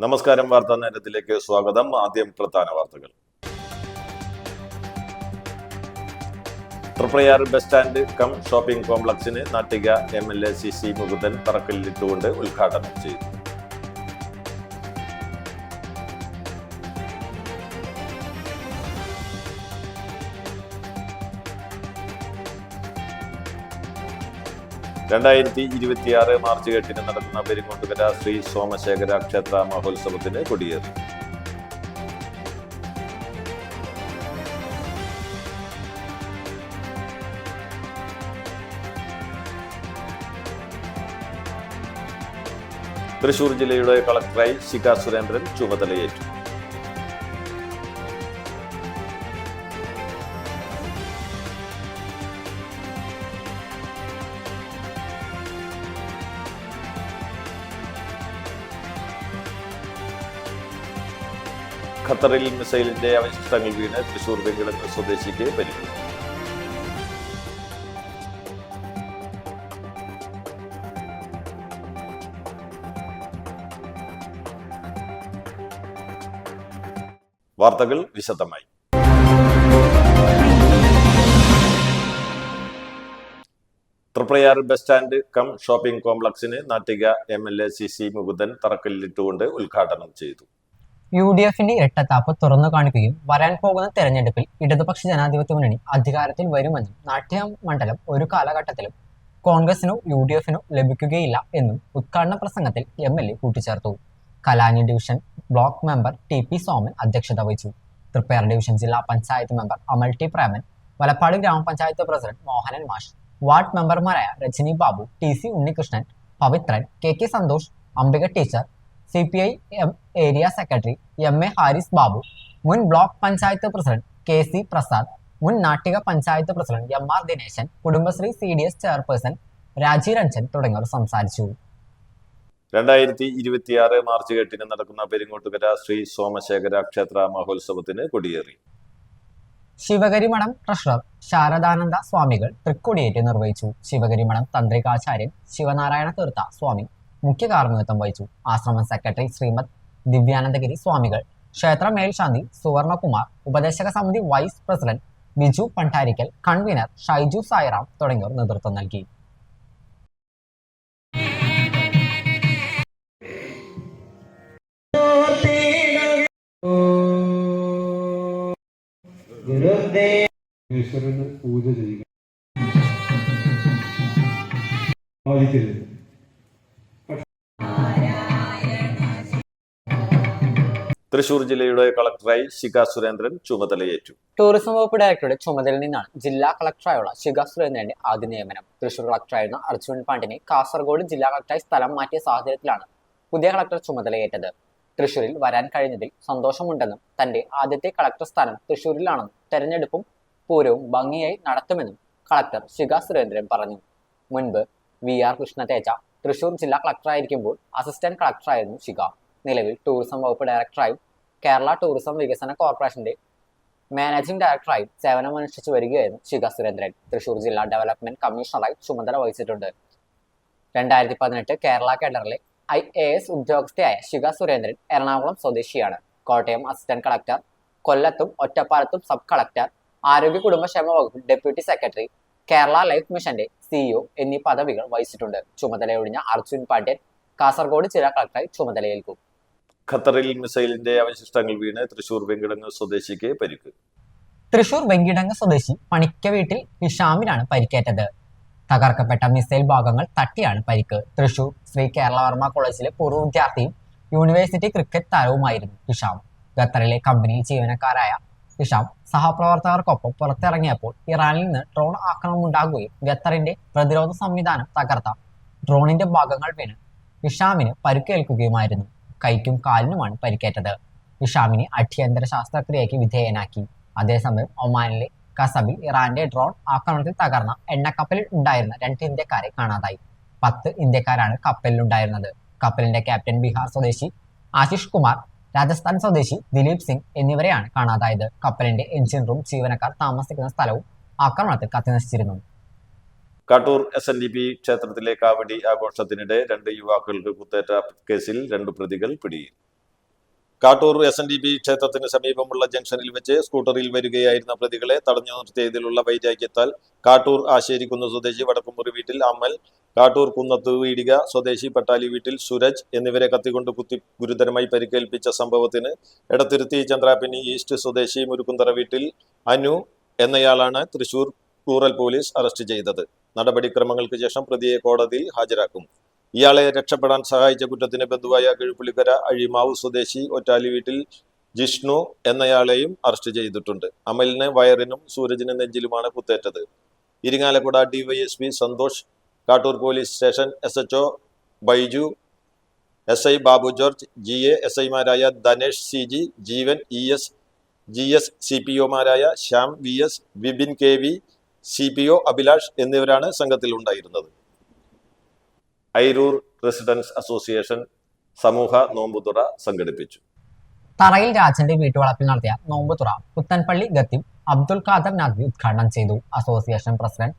നമസ്കാരം. വാർത്താ നേരത്തിലേക്ക് സ്വാഗതം. ആദ്യം പ്രധാന വാർത്തകൾ. Triprayar bus stand cum shopping കോംപ്ലക്സിന് നാട്ടിക MLA CC മുകുന്ദൻ തറക്കല്ലിട്ടുകൊണ്ട് ഉദ്ഘാടനം ചെയ്തു. മാർച്ച് 8 നടക്കുന്ന പെരിങ്ങോട്ടുകര ശ്രീ സോമശേഖര ക്ഷേത്ര മഹോത്സവത്തിന് കൊടിയേറി. തൃശൂർ ജില്ലയുടെ കളക്ടറായി ശിഖ സുരേന്ദ്രൻ ചുമതലയേറ്റു. ഖത്തറിൽ മിസൈലിന്റെ അവശിഷ്ടങ്ങൾ വീണ് തൃശൂർ വെങ്കിടങ്ങ് സ്വദേശിക്ക് പരിക്ക്. വാർത്തകൾ വിശദമായി. Triprayar bus stand cum shopping കോംപ്ലക്സിന് നാട്ടിക MLA CC മുകുന്ദൻ തറക്കല്ലിട്ടുകൊണ്ട് ഉദ്ഘാടനം ചെയ്തു. UDFന്റെ ഇരട്ടത്താപ്പ് തുറന്നു കാണിക്കുകയും വരാൻ പോകുന്ന തെരഞ്ഞെടുപ്പിൽ ഇടതുപക്ഷ ജനാധിപത്യ മുന്നണി അധികാരത്തിൽ വരുമെന്നും നാട്യ മണ്ഡലം ഒരു കാലഘട്ടത്തിലും കോൺഗ്രസിനോ UDFനോ ലഭിക്കുകയില്ല എന്നും ഉദ്ഘാടന പ്രസംഗത്തിൽ MLA കൂട്ടിച്ചേർത്തു. Kalani division block member TP Soman അധ്യക്ഷത വഹിച്ചു. തൃപ്പയാർ ഡിവിഷൻ ജില്ലാ പഞ്ചായത്ത് മെമ്പർ അമൽ T പ്രേമൻ, വലപ്പാട് ഗ്രാമപഞ്ചായത്ത് പ്രസിഡന്റ് മോഹനൻ മാഷ്, വാർഡ് മെമ്പർമാരായ Rajani Babu, TC Unnikrishnan, Pavithran, KK Santhosh, Ambika teacher, CPI area secretary MA Haris Babu, മുൻ block panchayat president KC Prasad, മുൻ Nattika panchayat president MR Dineshan, Kudumbashree CDS chairperson Raji Ranjan തുടങ്ങിയവർ സംസാരിച്ചു. 2026 മാർച്ച് 8 നടക്കുന്ന പെരിങ്ങോട്ടുകര ശ്രീ സോമശേഖര ക്ഷേത്ര മഹോത്സവത്തിന് കൊടിയേറി. ശിവഗരി മഠം ട്രഷറർ ശാരദാനന്ദ സ്വാമികൾ തൃക്കൊടിയേറ്റ് നിർവഹിച്ചു. ശിവഗരി മഠം തന്ത്രികാചാര്യൻ ശിവനാരായണ തീർത്ഥ സ്വാമി മുഖ്യ കാർമ്മികത്വം വഹിച്ചു. ആശ്രമം സെക്രട്ടറി ശ്രീമദ് ദിവ്യാനന്ദഗിരി സ്വാമികൾ, ക്ഷേത്ര മേൽശാന്തി സുവർണകുമാർ, ഉപദേശക സമിതി vice president Biju Pandarikkal, convener Shaiju Sairam തുടങ്ങിയവർ നേതൃത്വം നൽകി. പൂജ ചെയ്യുക. തൃശൂർ ജില്ലയുടെ കളക്ടറായി ശിഖ സുരേന്ദ്രൻ ചുമതലയേറ്റു. ടൂറിസം വകുപ്പ് ഡയറക്ടറുടെ ചുമതലയിൽ നിന്നാണ് ജില്ലാ കളക്ടറായുള്ള ശിഖ സുരേന്ദ്രന്റെ ആദ്യ നിയമനം. തൃശൂർ കളക്ടറായിരുന്ന അർജുൻ പാണ്ഡ്യനെ കാസർഗോഡ് ജില്ലാ കളക്ടറായി സ്ഥലം മാറ്റിയ സാഹചര്യത്തിലാണ് പുതിയ കളക്ടർ ചുമതലയേറ്റത്. തൃശൂരിൽ വരാൻ കഴിഞ്ഞതിൽ സന്തോഷമുണ്ടെന്നും തന്റെ ആദ്യത്തെ കളക്ടർ സ്ഥാനം തൃശൂരിലാണെന്നും തെരഞ്ഞെടുപ്പും പൂരവും ഭംഗിയായി നടത്തുമെന്നും കളക്ടർ ശിഖ സുരേന്ദ്രൻ പറഞ്ഞു. മുൻപ് VR കൃഷ്ണതേജ തൃശൂർ ജില്ലാ കളക്ടറായിരിക്കുമ്പോൾ അസിസ്റ്റന്റ് കളക്ടറായിരുന്നു ശിഖ. നിലവിൽ ടൂറിസം വകുപ്പ് ഡയറക്ടറായും കേരള ടൂറിസം വികസന കോർപ്പറേഷന്റെ മാനേജിംഗ് ഡയറക്ടറായും സേവനമനുഷ്ഠിച്ചു വരികയായിരുന്നു ശിഖ സുരേന്ദ്രൻ. തൃശൂർ ജില്ലാ ഡെവലപ്മെന്റ് കമ്മീഷണറായി ചുമതല വഹിച്ചിട്ടുണ്ട്. 2018 കേരള കേഡറിലെ IAS ഉദ്യോഗസ്ഥയായ ശിഖ സുരേന്ദ്രൻ എറണാകുളം സ്വദേശിയാണ്. കോട്ടയം അസിസ്റ്റന്റ് കളക്ടർ, കൊല്ലത്തും ഒറ്റപ്പാലത്തും സബ് കളക്ടർ, ആരോഗ്യ കുടുംബക്ഷേമ വകുപ്പ് ഡെപ്യൂട്ടി സെക്രട്ടറി, കേരള ലൈഫ് മിഷന്റെ CEO എന്നീ പദവികൾ വഹിച്ചിട്ടുണ്ട്. ചുമതലയൊഴിഞ്ഞ അർജുൻ പാണ്ഡ്യൻ കാസർഗോഡ് ജില്ലാ കളക്ടറായി ചുമതലയേൽക്കും. ഖത്തറിൽ മിസൈലിന്റെ അവശിഷ്ടങ്ങൾ വീണ് തൃശൂർ വെങ്കിടങ്ങ് സ്വദേശിക്ക് പരിക്ക്. തൃശൂർ വെങ്കിടങ്ങ് സ്വദേശി പണിക്ക വീട്ടിൽ ഹിഷാമിനാണ് പരിക്കേറ്റത്. തകർക്കപ്പെട്ട മിസൈൽ ഭാഗങ്ങൾ തട്ടിയാണ് പരിക്ക്. തൃശൂർ ശ്രീ കേരളവർമ്മ കോളേജിലെ പൂർവ്വ വിദ്യാർത്ഥിയും യൂണിവേഴ്സിറ്റി ക്രിക്കറ്റ് താരവുമായിരുന്നു ഹിഷാം. ഖത്തറിലെ കമ്പനിയിൽ ജീവനക്കാരായ ഹിഷാം സഹപ്രവർത്തകർക്കൊപ്പം പുറത്തിറങ്ങിയപ്പോൾ ഇറാനിൽ നിന്ന് ഡ്രോൺ ആക്രമണമുണ്ടാകുകയും ഖത്തറിന്റെ പ്രതിരോധ സംവിധാനം തകർത്ത ഡ്രോണിന്റെ ഭാഗങ്ങൾ വീണ് ഹിഷാമിന് പരിക്കേൽക്കുകയുമായിരുന്നു. കൈക്കും കാലിനുമാണ് പരിക്കേറ്റത്. ഹിഷാമിനെ അടിയന്തര ശസ്ത്രക്രിയയ്ക്ക് വിധേയനാക്കി. അതേസമയം ഒമാനിലെ കസബിൽ ഇറാന്റെ ഡ്രോൺ ആക്രമണത്തിൽ തകർന്ന എണ്ണക്കപ്പലിൽ ഉണ്ടായിരുന്ന 2 ഇന്ത്യക്കാരെ കാണാതായി. 10 ഇന്ത്യക്കാരാണ് കപ്പലിലുണ്ടായിരുന്നത്. കപ്പലിന്റെ ക്യാപ്റ്റൻ ബീഹാർ സ്വദേശി ആശിഷ് കുമാർ, രാജസ്ഥാൻ സ്വദേശി ദിലീപ് സിംഗ് എന്നിവരെയാണ് കാണാതായത്. കപ്പലിന്റെ എഞ്ചിൻ റൂം, ജീവനക്കാർ താമസിക്കുന്ന സ്ഥലവും ആക്രമണത്തിൽ കത്തിനശിച്ചിരുന്നു. കാട്ടൂർ SNDP ക്ഷേത്രത്തിലെ കാവടി ആഘോഷത്തിനിടെ 2 യുവാക്കൾക്ക് കുത്തേറ്റ കേസിൽ 2 പ്രതികൾ പിടിയിൽ. കാട്ടൂർ SNDP ക്ഷേത്രത്തിന് സമീപമുള്ള ജംഗ്ഷനിൽ വെച്ച് സ്കൂട്ടറിൽ വരികയായിരുന്ന പ്രതികളെ തടഞ്ഞു നിർത്തിയതിലുള്ള വൈരാഗ്യത്താൽ കാട്ടൂർ ആശേരിക്കുന്ന് സ്വദേശി വടക്കുംമുറി വീട്ടിൽ അമൽ, കാട്ടൂർ കുന്നത്ത് വീടിക സ്വദേശി പട്ടാലി വീട്ടിൽ സൂരജ് എന്നിവരെ കത്തികൊണ്ട് കുത്തി ഗുരുതരമായി പരിക്കേൽപ്പിച്ച സംഭവത്തിന് എടത്തിരുത്തി ചന്ദ്രാപിന്നി ഈസ്റ്റ് സ്വദേശി മുരുക്കുന്തറ വീട്ടിൽ അനു എന്നയാളാണ് തൃശൂർ റൂറൽ പോലീസ് അറസ്റ്റ് ചെയ്തത്. നടപടിക്രമങ്ങൾക്ക് ശേഷം പ്രതിയെ കോടതിയിൽ ഹാജരാക്കും. ഇയാളെ രക്ഷപ്പെടാൻ സഹായിച്ച കുറ്റത്തിന് ബന്ധുവായ കിഴുപ്പുള്ളിക്കര അഴിമാവ് സ്വദേശി ഒറ്റാലി വീട്ടിൽ ജിഷ്ണു എന്നയാളെയും അറസ്റ്റ് ചെയ്തിട്ടുണ്ട്. അമലിന് വയറിനും സൂരജിന് നെഞ്ചിലുമാണ് കുത്തേറ്റത്. Irinjalakuda DYSP Santhosh, Kattoor police station SHO Baiju, SI Babu George, GA SIമാരായ Dhanesh CG, Jeevan ES, GS CPOമാരായ Shyam VS, Vipin KV, CPO Abhilash എന്നിവരാണ് സംഘത്തിൽ ഉണ്ടായിരുന്നത്. ഐരൂർ റെസിഡൻസ് അസോസിയേഷൻ സമൂഹ നോമ്പുതുറ സംഘടിപ്പിച്ചു. തറയിൽ രാജന്റെ വീട്ടുവളപ്പിൽ നടത്തിയ നോമ്പുതുറ പുത്തൻപള്ളി ഖത്തീബ് അബ്ദുൽ ഖാദർ നദ്വി ഉദ്ഘാടനം ചെയ്തു. അസോസിയേഷൻ പ്രസിഡന്റ്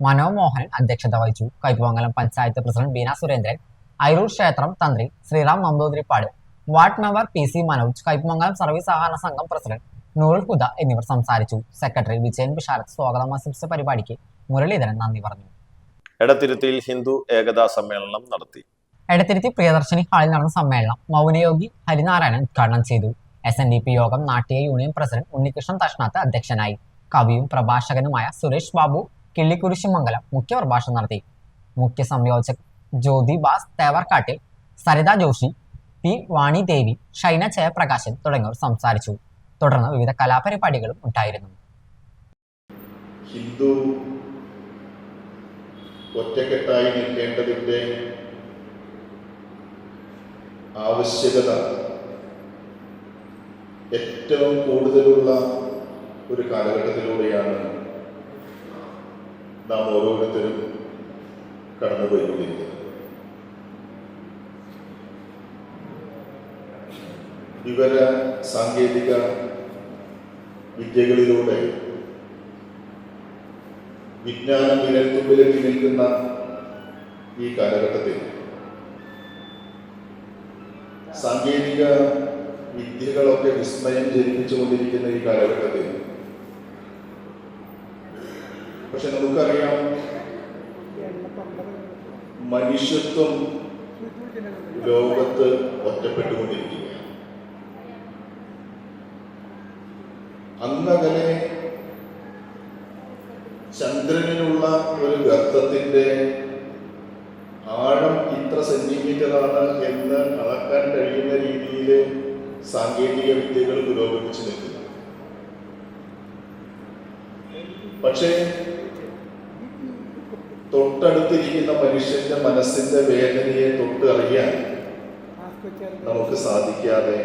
മനോമോഹൻ അധ്യക്ഷത വഹിച്ചു. കൈപ്പമംഗലം പഞ്ചായത്ത് പ്രസിഡന്റ് ബീന സുരേന്ദ്രൻ, ഐരൂർ ക്ഷേത്രം തന്ത്രി Sriram Namboothiripad, ward member PC Manoj, Kaipamangalam service സഹകരണ സംഘം പ്രസിഡന്റ് നൂറുൽ ഹുദ എന്നിവർ സംസാരിച്ചു. സെക്രട്ടറി വിജയൻ ബിഷാരത്ത് സ്വാഗതം ആശംസിച്ച പരിപാടിക്ക് മുരളീധരൻ നന്ദി പറഞ്ഞു. എടത്തിരുത്തിയിൽ ഹിന്ദു ഏകതാ സമ്മേളനം നടത്തി. എടത്തിരുത്തി പ്രിയദർശിനി ഹാളിൽ നടന്ന സമ്മേളനം മൗനയോഗി ഹരിനാരായണൻ ഉദ്ഘാടനം ചെയ്തു. SNDP യോഗം നാട്ടിക യൂണിയൻ പ്രസിഡന്റ് ഉണ്ണികൃഷ്ണൻ തഷ്നാത്ത് അധ്യക്ഷനായി. കവിയും പ്രഭാഷകനുമായ സുരേഷ് ബാബു കിള്ളിക്കുരിശുമംഗലം മുഖ്യപ്രഭാഷണം നടത്തി. മുഖ്യ സംയോജക് ജ്യോതി ബാസ് തേവർക്കാട്ടിൽ, സരിത ജോഷി, P വാണി ദേവി, ഷൈന ജയപ്രകാശൻ തുടങ്ങിയവർ സംസാരിച്ചു. തുടർന്ന് വിവിധ കലാപരിപാടികളും ഉണ്ടായിരുന്നു. ഹിന്ദു ഒറ്റക്കെട്ടായി നിൽക്കേണ്ടതിൻ്റെ ആവശ്യകത ഏറ്റവും കൂടുതലുള്ള ഒരു കാലഘട്ടത്തിലൂടെയാണ് നാം ഓരോരുത്തരും കടന്നുപോയിക്കൊണ്ടിരിക്കുന്നത്. വിവര സാങ്കേതിക വിദ്യകളിലൂടെ വിജ്ഞാനം വിരൽത്തുമ്പിലെത്തി നിൽക്കുന്ന ഈ കാലഘട്ടത്തിൽ സാങ്കേതിക വിദ്യകളൊക്കെ വിസ്മയം ജനിപ്പിച്ചുകൊണ്ടിരിക്കുന്ന ഈ കാലഘട്ടത്തിൽ പക്ഷെ നമുക്കറിയാം, മനുഷ്യത്വം ലോകത്ത് ഒറ്റപ്പെട്ടുകൊണ്ടിരിക്കുകയാണ്. അങ്ങകലെ ചന്ദ്രനിലുള്ള ഒരു ഗർത്തത്തിന്റെ ആഴം ഇത്ര സെന്റിമീറ്ററാണ് എന്ന് അളക്കാൻ കഴിയുന്ന രീതിയിൽ സാങ്കേതിക വിദ്യകൾ പുരോഗമിച്ചു നിൽക്കുന്നു. പക്ഷേ തൊട്ടടുത്തിരിക്കുന്ന മനുഷ്യന്റെ മനസ്സിന്റെ വേദനയെ തൊട്ടറിയാൻ നമുക്ക് സാധിക്കാതെ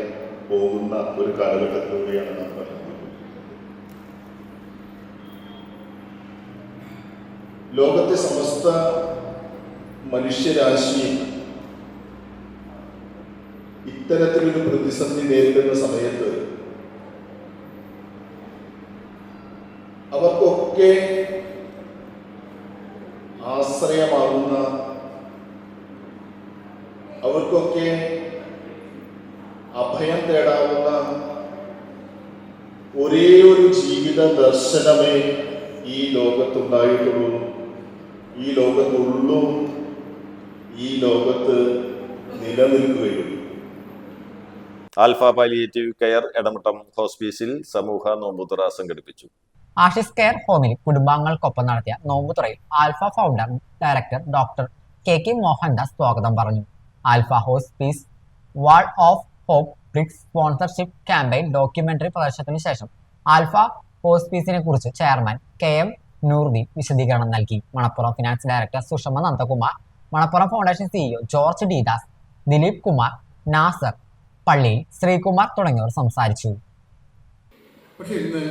പോകുന്ന ഒരു കാലഘട്ടത്തിലൂടെയാണ് നാം പറയുന്നത്. ലോകത്തെ സമസ്ത മനുഷ്യരാശിയും ഇത്തരത്തിലൊരു പ്രതിസന്ധി നേരിടുന്ന സമയത്ത് അവർക്കൊക്കെ ആശ്രയമാകുന്ന, അവർക്കൊക്കെ അഭയം തേടാവുന്ന ഒരേ ഒരു ജീവിത ദർശനമേ ഈ ലോകത്തുണ്ടായിട്ടുള്ളൂ, ഈ ലോകത്തുള്ളൂ, ഈ ലോകത്ത് നിലനിൽക്കുകയുള്ളൂ. ആൽഫ പാലിയേറ്റീവ് കെയർ എടമുട്ടം ഹോസ്പീസിൽ സമൂഹ നോമ്പുതുറ സംഘടിപ്പിച്ചു. ആഷിസ് കെയർ ഹോമിൽ കുടുംബാംഗങ്ങൾക്കൊപ്പം നടത്തിയ നോമ്പുതുറയിൽ alpha founder director doctor KK Mohandas സ്വാഗതം പറഞ്ഞു. Alpha hospice wall of hope bricks sponsorship campaign documentary പ്രദർശനത്തിന് ശേഷം ആൽഫ ഹോസ്പീസിനെ കുറിച്ച് ചെയർമാൻ KM നൂർദീൻ വിശദീകരണം നൽകി. Manappuram finance director Sushama Nandakumar, Manappuram foundation CEO George D Das, Dileep Kumar, Nasar Palliyil, Sreekumar തുടങ്ങിയവർ സംസാരിച്ചു. പക്ഷെ ഇന്ന്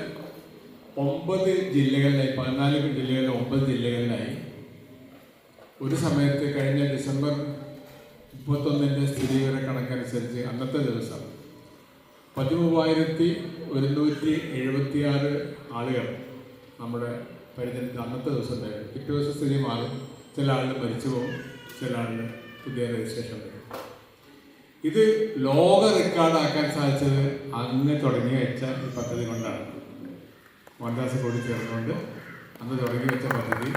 9 ജില്ലകളിലായി, 14 ജില്ലകളിൽ 9 ജില്ലകളിലായി ഒരു സമയത്ത് കഴിഞ്ഞ ഡിസംബർ 31 സ്ഥിരീകരണ കണക്കനുസരിച്ച് അന്നത്തെ ദിവസം 13,176 ആളുകൾ നമ്മുടെ പരിചയത്തിൽ അന്നത്തെ ദിവസം ഉണ്ടായിരുന്നു. പിറ്റേ ദിവസം സ്ഥിതി മാറും, ചില ആളുകൾ മരിച്ചു പോകും, ചില ആളുകൾ പുതിയ രജിസ്ട്രേഷൻ വരും. ഇത് ലോക റെക്കോർഡാക്കാൻ സാധിച്ചത് അന്ന് തുടങ്ങി വെച്ച ഈ പദ്ധതി കൊണ്ടാണ്. മോഹൻദാസ് കൂടി ചേർന്നുകൊണ്ട് അന്ന് തുടങ്ങി വെച്ച പദ്ധതി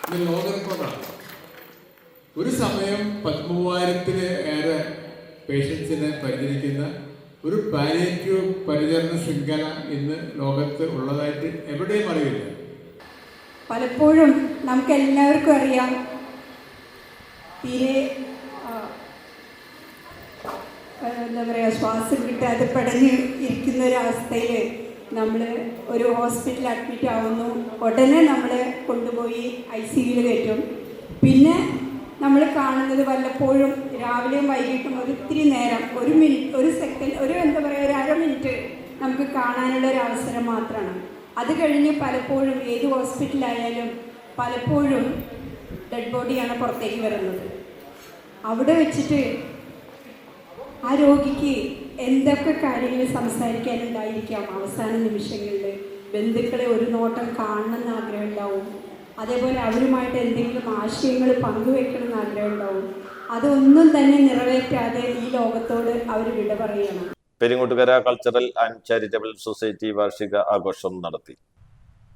ഇത് ലോക റെക്കോർഡാണ്. ഒരു സമയം 13,000-ലേറെ പേഷ്യൻസിനെ പരിചരിക്കുന്ന ഒരു പാലിയേറ്റീവ് പരിചരണ ശൃംഖല ഇന്ന് ലോകത്ത് ഉള്ളതായിട്ട് എവിടെയും അറിയില്ല. പലപ്പോഴും നമുക്ക് എല്ലാവർക്കും അറിയാം, തീരെ എന്താ പറയുക, ശ്വാസം കിട്ടാതെ പടഞ്ഞ് ഇരിക്കുന്ന ഒരവസ്ഥയിൽ നമ്മൾ ഒരു ഹോസ്പിറ്റലിൽ അഡ്മിറ്റ് ആവുന്നു. ഉടനെ നമ്മൾ കൊണ്ടുപോയി ICUയിൽ കയറ്റും. പിന്നെ നമ്മൾ കാണുന്നത് വല്ലപ്പോഴും രാവിലെയും വൈകിട്ടും ഒരിത്തിരി നേരം, ഒരു മിനിറ്റ്, ഒരു സെക്കൻഡ്, എന്താ പറയുക, ഒരു 1/2 മിനിറ്റ് നമുക്ക് കാണാനുള്ള ഒരു അവസരം മാത്രമാണ്. അത് കഴിഞ്ഞ് പലപ്പോഴും ഏത് ഹോസ്പിറ്റലായാലും പലപ്പോഴും ഡെഡ് ബോഡിയാണ് പുറത്തേക്ക് വരുന്നത്. അവിടെ വെച്ചിട്ട് ആ രോഗിക്ക് എന്തൊക്കെ കാര്യങ്ങൾ സംസാരിക്കാനുണ്ടായിരിക്കാം. അവസാന നിമിഷങ്ങളിൽ ബന്ധുക്കളെ ഒരു നോട്ടം കാണണമെന്ന് ആഗ്രഹം ഉണ്ടാവും. അതേപോലെ അവരുമായിട്ട് എന്തെങ്കിലും ആശയങ്ങൾ പങ്കുവെക്കണമെന്ന് ആഗ്രഹം ഉണ്ടാവും. അതൊന്നും തന്നെ നിറവേറ്റാതെ ഈ ലോകത്തോട് അവർ വിട പറയണം. Peringottukara cultural and charitable society വാർഷിക ആഘോഷം നടത്തി.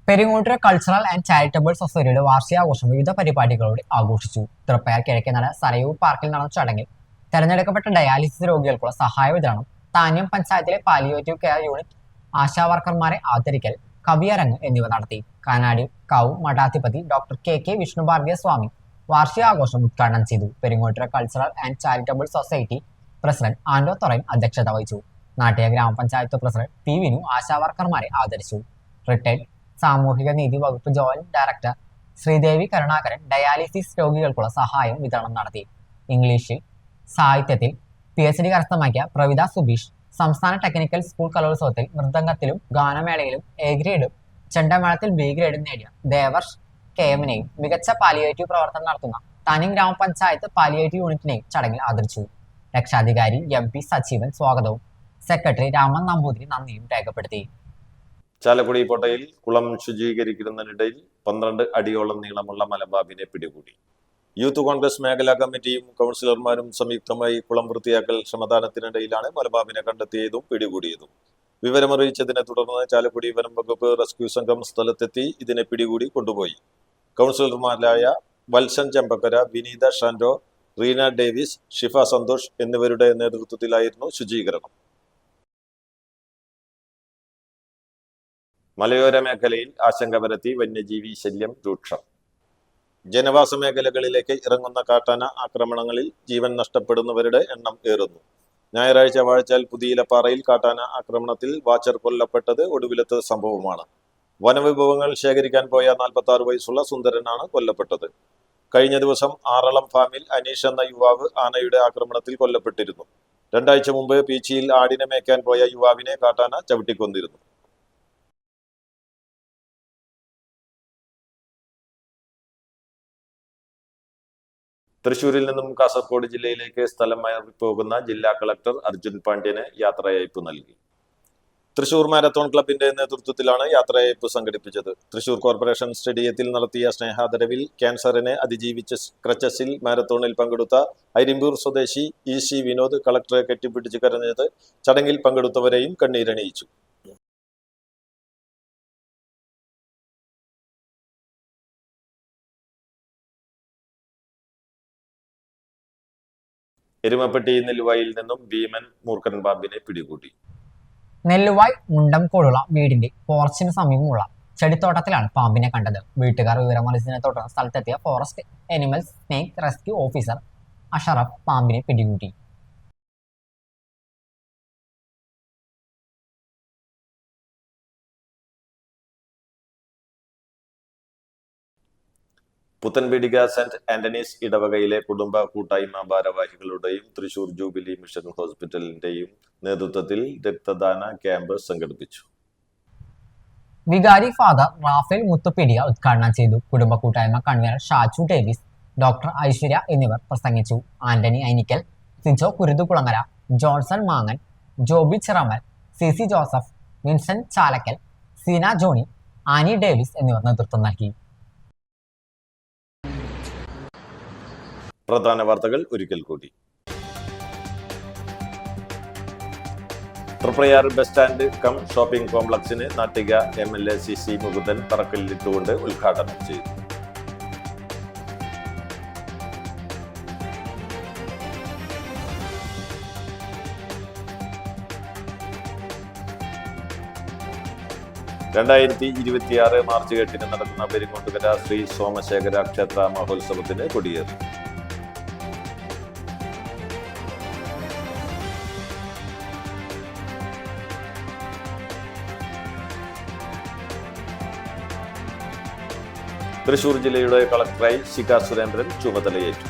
പെരിങ്ങോട്ടുകര കൾച്ചറൽ ആൻഡ് ചാരിറ്റബിൾ സൊസൈറ്റിയുടെ വാർഷികാഘോഷം വിവിധ പരിപാടികളോടെ ആഘോഷിച്ചു. തൃപ്പയാർ കിഴക്കേനട സരയൂ പാർക്കിൽ നടന്ന ചടങ്ങിൽ തെരഞ്ഞെടുക്കപ്പെട്ട ഡയാലിസിസ് രോഗികൾക്കുള്ള സഹായ വിതരണം, താന്യം പഞ്ചായത്തിലെ പാലിയേറ്റീവ് കെയർ യൂണിറ്റ് ആശാവർക്കർമാരെ ആദരിക്കൽ, കവിയരങ്ങ് എന്നിവ നടത്തി. കാനാടി കാവ് മഠാധിപതി ഡോക്ടർ KK വിഷ്ണുഭാരതിയ സ്വാമി വാർഷികാഘോഷം ഉദ്ഘാടനം ചെയ്തു. Peringottukara cultural and charitable society president ആൻഡോ തൊറൈൻ അധ്യക്ഷത വഹിച്ചു. നാട്ടിക ഗ്രാമപഞ്ചായത്ത് പ്രസിഡന്റ് P. വിനു ആശാവർക്കർമാരെ ആദരിച്ചു. റിട്ടയർഡ് സാമൂഹിക നീതി വകുപ്പ് joint director Sreedevi Karunakaran dialysis രോഗികൾക്കുള്ള സഹായം വിതരണം നടത്തി. ഇംഗ്ലീഷിൽ സാഹിത്യത്തിൽ PhD കരസ്ഥമാക്കിയ പ്രവിത സുബീഷ് സംസ്ഥാന ടെക്നിക്കൽ സ്കൂൾ കലോത്സവത്തിൽ മൃദംഗത്തിലും ഗാനമേളയിലും A ഗ്രേഡും ചെണ്ടമേളത്തിൽ B ഗ്രേഡും നേടിയ ദേവർഷ് KM-നെയും മികച്ച പാലിയേറ്റീവ് പ്രവർത്തനം നടത്തുന്ന താന്യം ഗ്രാമപഞ്ചായത്ത് പാലിയേറ്റീവ് യൂണിറ്റിനെയും ചടങ്ങിൽ ആദരിച്ചു. രക്ഷാധികാരി MP സജീവൻ സ്വാഗതവും സെക്രട്ടറി രാമൻ നമ്പൂതിരി നന്ദിയും രേഖപ്പെടുത്തി. ചാലക്കുടി പോട്ടയിൽ കുളം ശുചീകരിക്കുന്നതിനിടയിൽ 12 അടിയോളം നീളമുള്ള മലമ്പാമ്പിനെ പിടികൂടി. യൂത്ത് കോൺഗ്രസ് മേഖലാ കമ്മിറ്റിയും കൗൺസിലർമാരും സംയുക്തമായി കുളം വൃത്തിയാക്കൽ ശ്രമദാനത്തിനിടയിലാണ് മലമ്പാമ്പിനെ കണ്ടെത്തിയതും പിടികൂടിയതും. വിവരമറിയിച്ചതിനെ തുടർന്ന് ചാലക്കുടി വനം വകുപ്പ് റെസ്ക്യൂ സംഘം സ്ഥലത്തെത്തി ഇതിനെ പിടികൂടി കൊണ്ടുപോയി. കൗൺസിലർമാരായ വത്സൻ ചെമ്പക്കര, വിനീത ഷാൻഡോ, റീന ഡേവിസ്, ഷിഫ സന്തോഷ് എന്നിവരുടെ നേതൃത്വത്തിലായിരുന്നു ശുചീകരണം. മലയോര മേഖലയിൽ ആശങ്ക പരത്തി വന്യജീവി ശല്യം രൂക്ഷം. ജനവാസ മേഖലകളിലേക്ക് ഇറങ്ങുന്ന കാട്ടാന ആക്രമണങ്ങളിൽ ജീവൻ നഷ്ടപ്പെടുന്നവരുടെ എണ്ണം ഏറുന്നു. ഞായറാഴ്ച വാഴച്ചാൽ പുതിയിലപ്പാറയിൽ കാട്ടാന ആക്രമണത്തിൽ വാച്ചർ കൊല്ലപ്പെട്ടത് ഒടുവിലത്തെ സംഭവമാണ്. വനവിഭവങ്ങൾ ശേഖരിക്കാൻ പോയ 46 വയസ്സുള്ള സുന്ദരനാണ് കൊല്ലപ്പെട്ടത്. കഴിഞ്ഞ ദിവസം ആറളം ഫാമിൽ അനീഷ് എന്ന യുവാവ് ആനയുടെ ആക്രമണത്തിൽ കൊല്ലപ്പെട്ടിരുന്നു. 2 ആഴ്ച മുമ്പ് പീച്ചിയിൽ ആടിനെ മേയ്ക്കാൻ പോയ യുവാവിനെ കാട്ടാന ചവിട്ടിക്കൊന്നിരുന്നു. തൃശൂരിൽ നിന്നും കാസർഗോഡ് ജില്ലയിലേക്ക് സ്ഥലം മാറിപ്പോകുന്ന ജില്ലാ കളക്ടർ അർജുൻ പാണ്ഡ്യന് യാത്രയയപ്പ് നൽകി. തൃശൂർ മാരത്തോൺ ക്ലബിന്റെ നേതൃത്വത്തിലാണ് യാത്രയയപ്പ് സംഘടിപ്പിച്ചത്. തൃശൂർ കോർപ്പറേഷൻ സ്റ്റേഡിയത്തിൽ നടത്തിയ സ്നേഹാദരവിൽ ക്യാൻസറിനെ അതിജീവിച്ച് ക്രച്ചസിൽ മാരത്തോണിൽ പങ്കെടുത്ത അരിമ്പൂർ സ്വദേശി EC വിനോദ് കളക്ടറെ കെട്ടിപ്പിടിച്ച് കരഞ്ഞത് ചടങ്ങിൽ പങ്കെടുത്തവരെയും കണ്ണീരണിയിച്ചു. എരുമപ്പെട്ടി നെല്ലുവായിൽ നിന്നും ഭീമൻ മൂർഖൻ പാമ്പിനെ പിടികൂടി. നെല്ലുവായ് മുണ്ടംകോടുള്ള വീടിന്റെ പോർച്ചിന് സമീപമുള്ള ചെടിത്തോട്ടത്തിലാണ് പാമ്പിനെ കണ്ടത്. വീട്ടുകാർ വിവരമറിച്ചതിനെ തുടർന്ന് സ്ഥലത്തെത്തിയ forest animals snake rescue officer Ashraf പാമ്പിനെ പിടികൂടി. പുത്തൻപീടിക സെന്റ് ആന്റണീസ് ഇടവകയിലെ കുടുംബ കൂട്ടായ്മ ഭാരവാഹികളുടെയും തൃശൂർ ജൂബിലി മിഷൻ ഹോസ്പിറ്റലിന്റെയും നേതൃത്വത്തിൽ രക്തദാന ക്യാമ്പ് സംഘടിപ്പിച്ചു. വികാരി ഫാദർ റാഫേൽ മുത്തുപീടിക ഉദ്ഘാടനം ചെയ്തു. കുടുംബ കൂട്ടായ്മ convener Shaju Davis, doctor Aishwarya എന്നിവർ പ്രസംഗിച്ചു. ആന്റണി ഐനിക്കൽ, സിജോ കുരുതുകുളങ്ങര, ജോൺസൺ മാങ്ങൻ, Joby Chiramal, CC Joseph, Vincent Chalakkal, Seena Johny, Annie Davis എന്നിവർ നേതൃത്വം നൽകി. പ്രധാന വാർത്തകൾ ഒരിക്കൽ കൂടി. Triprayar bus stand cum shopping കോംപ്ലക്സിന് നാട്ടിക MLA CC മുകുന്ദൻ തറക്കല്ലിട്ടുകൊണ്ട് ഉദ്ഘാടനം ചെയ്തു. മാർച്ച് 8 നടക്കുന്ന പെരിങ്ങോട്ടുകര ശ്രീ സോമശേഖര ക്ഷേത്ര മഹോത്സവത്തിന് കൊടിയേറി. തൃശൂർ ജില്ലയുടെ കളക്ടറായി ശിഖ സുരേന്ദ്രൻ ചുമതലയേറ്റു.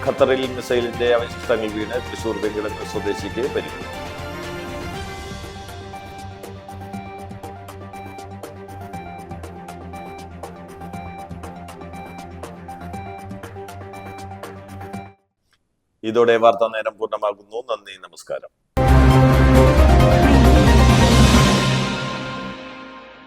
ഖത്തറിൽ മിസൈലിന്റെ അവശിഷ്ടങ്ങൾ വീണ് തൃശൂർ വെങ്കിടങ്ങ് സ്വദേശിക്ക് പരിക്ക്. ഇതോടെ വാർത്താ നേരം പൂർണ്ണമാകുന്നു. നന്ദി, നമസ്കാരം.